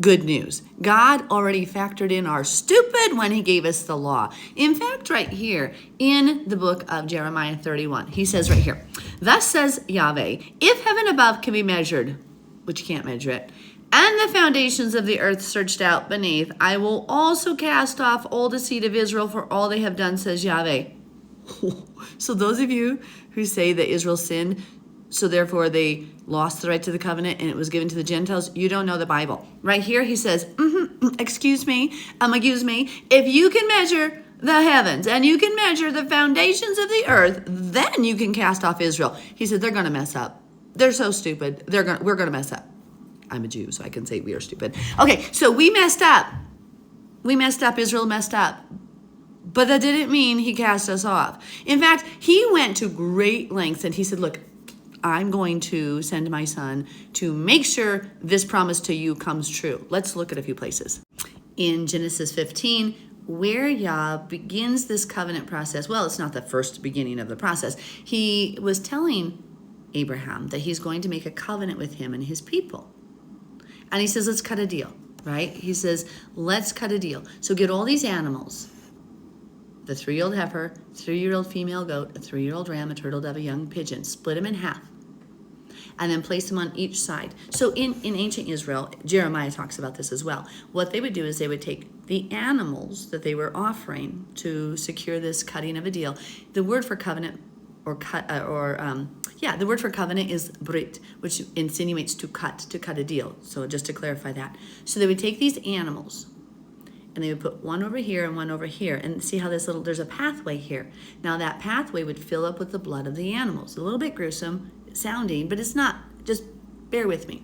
Good news. God already factored in our stupid when he gave us the law. In fact, right here in the book of Jeremiah 31, he says right here, thus says Yahweh, if heaven above can be measured, which you can't measure it, and the foundations of the earth searched out beneath, I will also cast off all the seed of Israel for all they have done, says Yahweh. So those of you who say that Israel sinned, so therefore they lost the right to the covenant and it was given to the Gentiles, you don't know the Bible. Right here he says, excuse me, if you can measure the heavens and you can measure the foundations of the earth, then you can cast off Israel. He said, they're going to mess up. They're so stupid. We're going to mess up. I'm a Jew, so I can say we are stupid. Okay, so we messed up. Israel messed up. But that didn't mean he cast us off. In fact, he went to great lengths and he said, look, I'm going to send my son to make sure this promise to you comes true. Let's look at a few places. In Genesis 15, where Yah begins this covenant process, well, it's not the first beginning of the process. He was telling Abraham that he's going to make a covenant with him and his people. And he says, let's cut a deal, right? He says, let's cut a deal. So get all these animals, the 3-year-old heifer, 3-year-old female goat, a 3-year-old ram, a turtle dove, a young pigeon, split them in half, and then place them on each side. So in ancient Israel, Jeremiah talks about this as well. What they would do is they would take the animals that they were offering to secure this cutting of a deal. The word for covenant the word for covenant is brit, which insinuates to cut a deal. So just to clarify that. So they would take these animals and they would put one over here and one over here, and see how there's a pathway here. Now that pathway would fill up with the blood of the animals. A little bit gruesome sounding, but it's not. Just bear with me.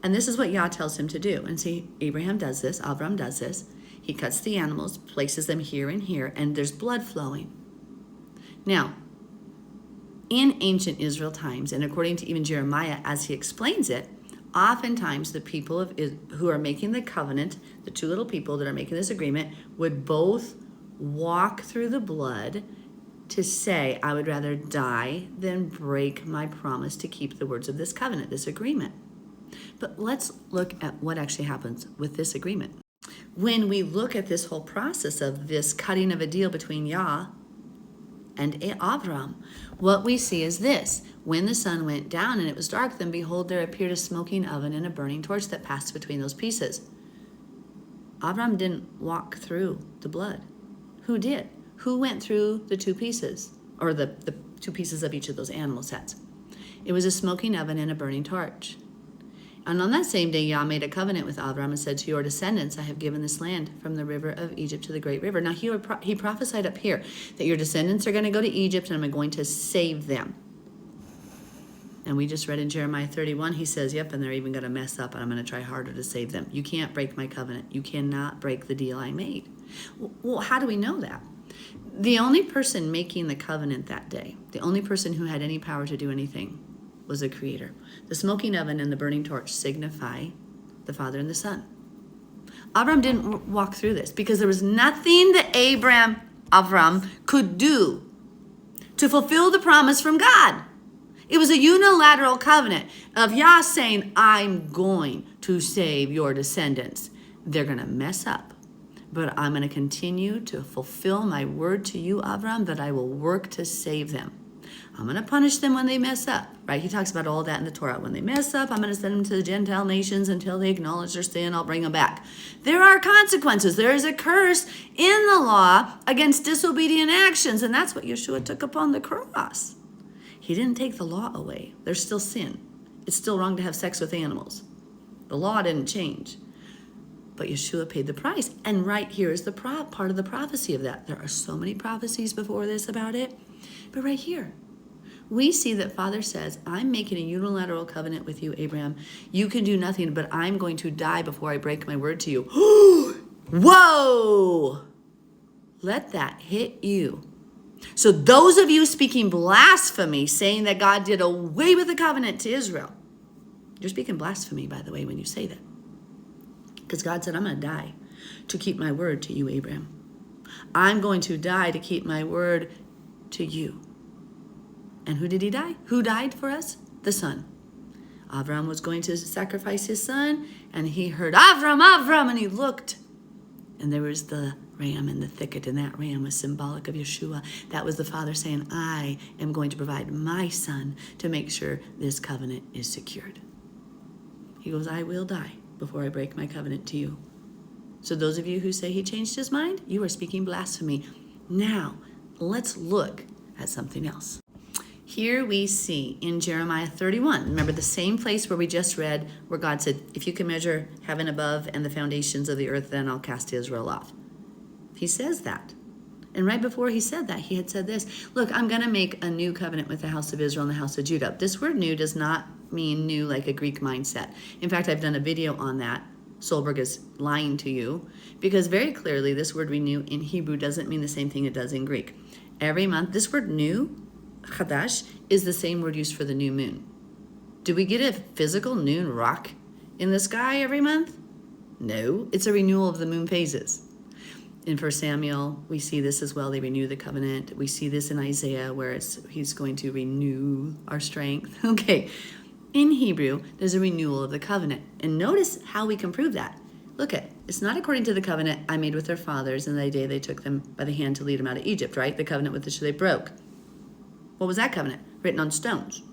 And this is what Yah tells him to do. And see, Abraham does this, Abram does this. He cuts the animals, places them here and here, and there's blood flowing. Now, in ancient Israel times, and according to even Jeremiah as he explains it, oftentimes the people who are making the covenant, the two little people that are making this agreement, would both walk through the blood to say, I would rather die than break my promise to keep the words of this covenant, this agreement. But let's look at what actually happens with this agreement. When we look at this whole process of this cutting of a deal between Yah and Avram, what we see is this. When the sun went down and it was dark, then behold, there appeared a smoking oven and a burning torch that passed between those pieces. Avram didn't walk through the blood. Who did? Who went through the two pieces, or the two pieces of each of those animal sets? It was a smoking oven and a burning torch. And on that same day, Yah made a covenant with Avram and said, to your descendants, I have given this land from the river of Egypt to the great river. Now, he prophesied up here that your descendants are going to go to Egypt and I'm going to save them. And we just read in Jeremiah 31, he says, yep, and they're even going to mess up and I'm going to try harder to save them. You can't break my covenant. You cannot break the deal I made. Well, how do we know that? The only person making the covenant that day, the only person who had any power to do anything, was the Creator. The smoking oven and the burning torch signify the Father and the Son. Avram didn't walk through this because there was nothing that Avram could do to fulfill the promise from God. It was a unilateral covenant of Yah saying, I'm going to save your descendants. They're going to mess up, but I'm going to continue to fulfill my word to you, Avram, that I will work to save them. I'm going to punish them when they mess up, right? He talks about all that in the Torah. When they mess up, I'm going to send them to the Gentile nations until they acknowledge their sin. I'll bring them back. There are consequences. There is a curse in the law against disobedient actions, and that's what Yeshua took upon the cross. He didn't take the law away. There's still sin. It's still wrong to have sex with animals. The law didn't change. But Yeshua paid the price. And right here is the part of the prophecy of that. There are so many prophecies before this about it. But right here, we see that Father says, I'm making a unilateral covenant with you, Abraham. You can do nothing, but I'm going to die before I break my word to you. Whoa! Let that hit you. So those of you speaking blasphemy, saying that God did away with the covenant to Israel, you're speaking blasphemy, by the way, when you say that. Because God said, I'm going to die to keep my word to you, Abraham. I'm going to die to keep my word to you. And who did he die? Who died for us? The Son. Abraham was going to sacrifice his son, And he heard, Avram, Avram, and he looked. And there was the ram in the thicket, and that ram was symbolic of Yeshua. That was the Father saying, I am going to provide my Son to make sure this covenant is secured. He goes, I will die before I break my covenant to you. So those of you who say he changed his mind, you are speaking blasphemy. Now, let's look at something else. Here we see in Jeremiah 31, remember the same place where we just read, where God said, if you can measure heaven above and the foundations of the earth, then I'll cast Israel off. He says that. And right before he said that, he had said this, look, I'm going to make a new covenant with the house of Israel and the house of Judah. This word new does not mean new like a Greek mindset. In fact, I've done a video on that. Solberg is lying to you, because very clearly this word renew in Hebrew doesn't mean the same thing it does in Greek. Every month, this word new, chadash, is the same word used for the new moon. Do we get a physical noon rock in the sky every month? No, it's a renewal of the moon phases. In 1 Samuel, we see this as well. They renew the covenant. We see this in Isaiah where he's going to renew our strength. Okay, in Hebrew, there's a renewal of the covenant. And notice how we can prove that. Look at, it's not according to the covenant I made with their fathers in the day they took them by the hand to lead them out of Egypt, right? The covenant with which they broke. What was that covenant? Written on stones.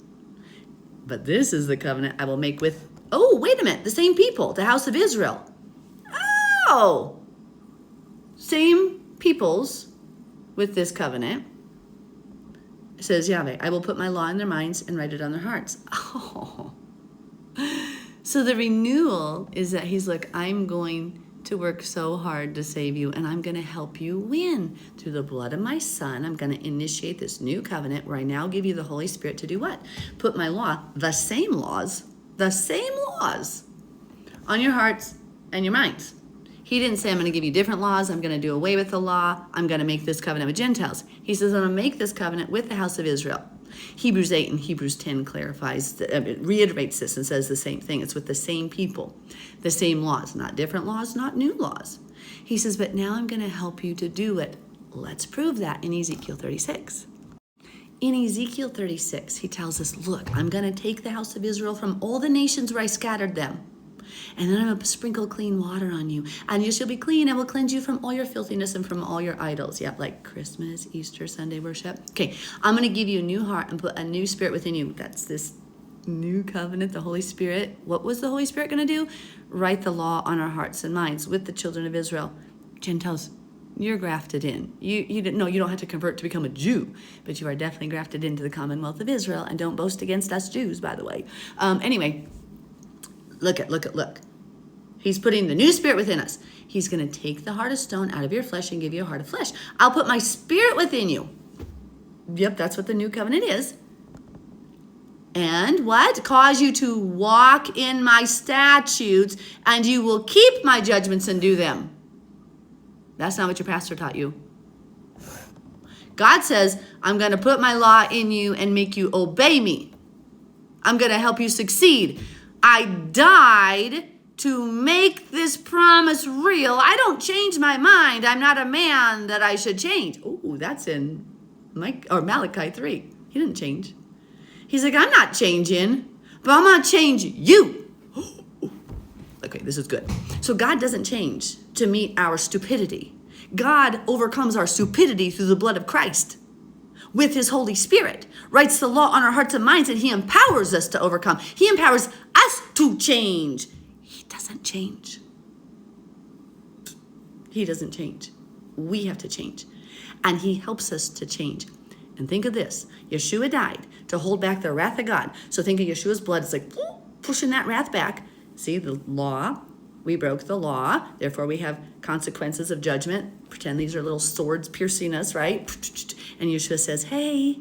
But this is the covenant I will make with, oh, wait a minute, the same people, the house of Israel. Oh, same peoples with this covenant. It says Yahweh, I will put my law in their minds and write it on their hearts. Oh. So the renewal is that he's like, I'm going to work so hard to save you, and I'm going to help you win through the blood of my Son. I'm going to initiate this new covenant where I now give you the Holy Spirit to do what? Put my law, the same laws on your hearts and your minds. He didn't say, I'm going to give you different laws. I'm going to do away with the law. I'm going to make this covenant with Gentiles. He says, I'm going to make this covenant with the house of Israel. Hebrews 8 and Hebrews 10 clarifies, it reiterates this and says the same thing. It's with the same people, the same laws, not different laws, not new laws. He says, but now I'm going to help you to do it. Let's prove that in Ezekiel 36. In Ezekiel 36, he tells us, look, I'm going to take the house of Israel from all the nations where I scattered them. And then I'm going to sprinkle clean water on you. And you shall be clean. I will cleanse you from all your filthiness and from all your idols. Yep, like Christmas, Easter, Sunday worship. Okay, I'm going to give you a new heart and put a new spirit within you. That's this new covenant, the Holy Spirit. What was the Holy Spirit going to do? Write the law on our hearts and minds with the children of Israel. Gentiles, you're grafted in. You don't have to convert to become a Jew, but you are definitely grafted into the commonwealth of Israel. And don't boast against us Jews, by the way. Anyway, look. He's putting the new spirit within us. He's going to take the heart of stone out of your flesh and give you a heart of flesh. I'll put my spirit within you. Yep, that's what the new covenant is. And what? Cause you to walk in my statutes, and you will keep my judgments and do them. That's not what your pastor taught you. God says, I'm going to put my law in you and make you obey me. I'm going to help you succeed. I died to make this promise real. I don't change my mind. I'm not a man that I should change. Oh, that's in Malachi 3. He didn't change. He's like, I'm not changing, but I'm going to change you. Okay, this is good. So God doesn't change to meet our stupidity. God overcomes our stupidity through the blood of Christ. With his Holy Spirit, writes the law on our hearts and minds, and he empowers us to overcome. He empowers us to change. He doesn't change. He doesn't change. We have to change. And he helps us to change. And think of this. Yeshua died to hold back the wrath of God. So think of Yeshua's blood. It's like pushing that wrath back. See, the law. We broke the law. Therefore, we have consequences of judgment. Pretend these are little swords piercing us, right? And Yeshua says, hey,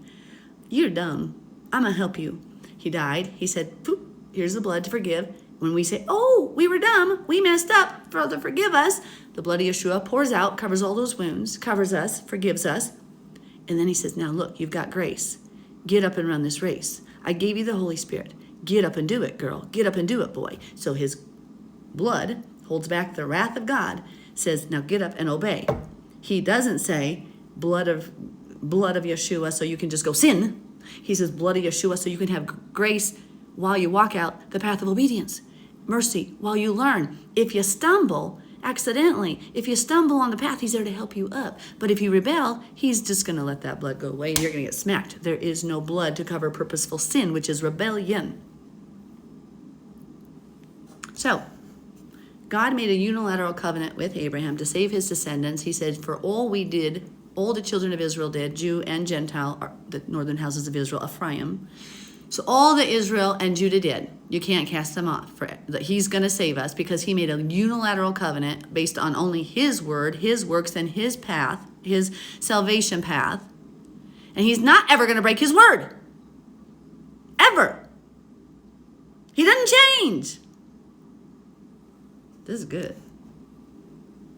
you're dumb. I'm going to help you. He died. He said, poop, here's the blood to forgive. When we say, oh, we were dumb, we messed up, Father, forgive us, the blood of Yeshua pours out, covers all those wounds, covers us, forgives us. And then he says, now look, you've got grace. Get up and run this race. I gave you the Holy Spirit. Get up and do it, girl. Get up and do it, boy. So his blood holds back the wrath of God, says, now get up and obey. He doesn't say blood of Yeshua so you can just go sin. He says blood of Yeshua so you can have grace while you walk out the path of obedience. mercy while you learn. If you stumble accidentally, if you stumble on the path, he's there to help you up. But if you rebel, he's just going to let that blood go away and you're going to get smacked. There is no blood to cover purposeful sin, which is rebellion. So, God made a unilateral covenant with Abraham to save his descendants. He said, for all we did, all the children of Israel did, Jew and Gentile, the northern houses of Israel, Ephraim. So all that Israel and Judah did, you can't cast them off. He's going to save us because he made a unilateral covenant based on only his word, his works, and his path, his salvation path. And he's not ever going to break his word. Ever. He doesn't change. This is good.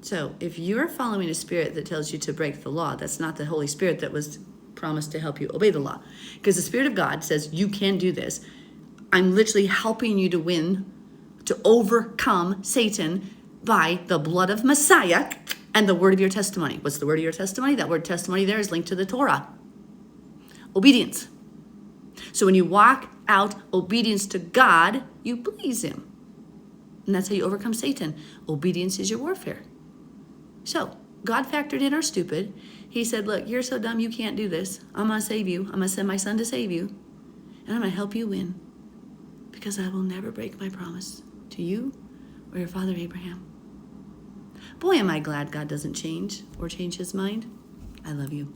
So if you're following a spirit that tells you to break the law, that's not the Holy Spirit that was promised to help you obey the law. Because the Spirit of God says you can do this. I'm literally helping you to win, to overcome Satan by the blood of Messiah and the word of your testimony. What's the word of your testimony? That word testimony there is linked to the Torah. Obedience. So when you walk out obedience to God, you please him. And that's how you overcome Satan. Obedience is your warfare. So, God factored in our stupid. He said, look, you're so dumb you can't do this. I'm going to save you. I'm going to send my son to save you. And I'm going to help you win. Because I will never break my promise to you or your father Abraham. Boy, am I glad God doesn't change or change his mind. I love you.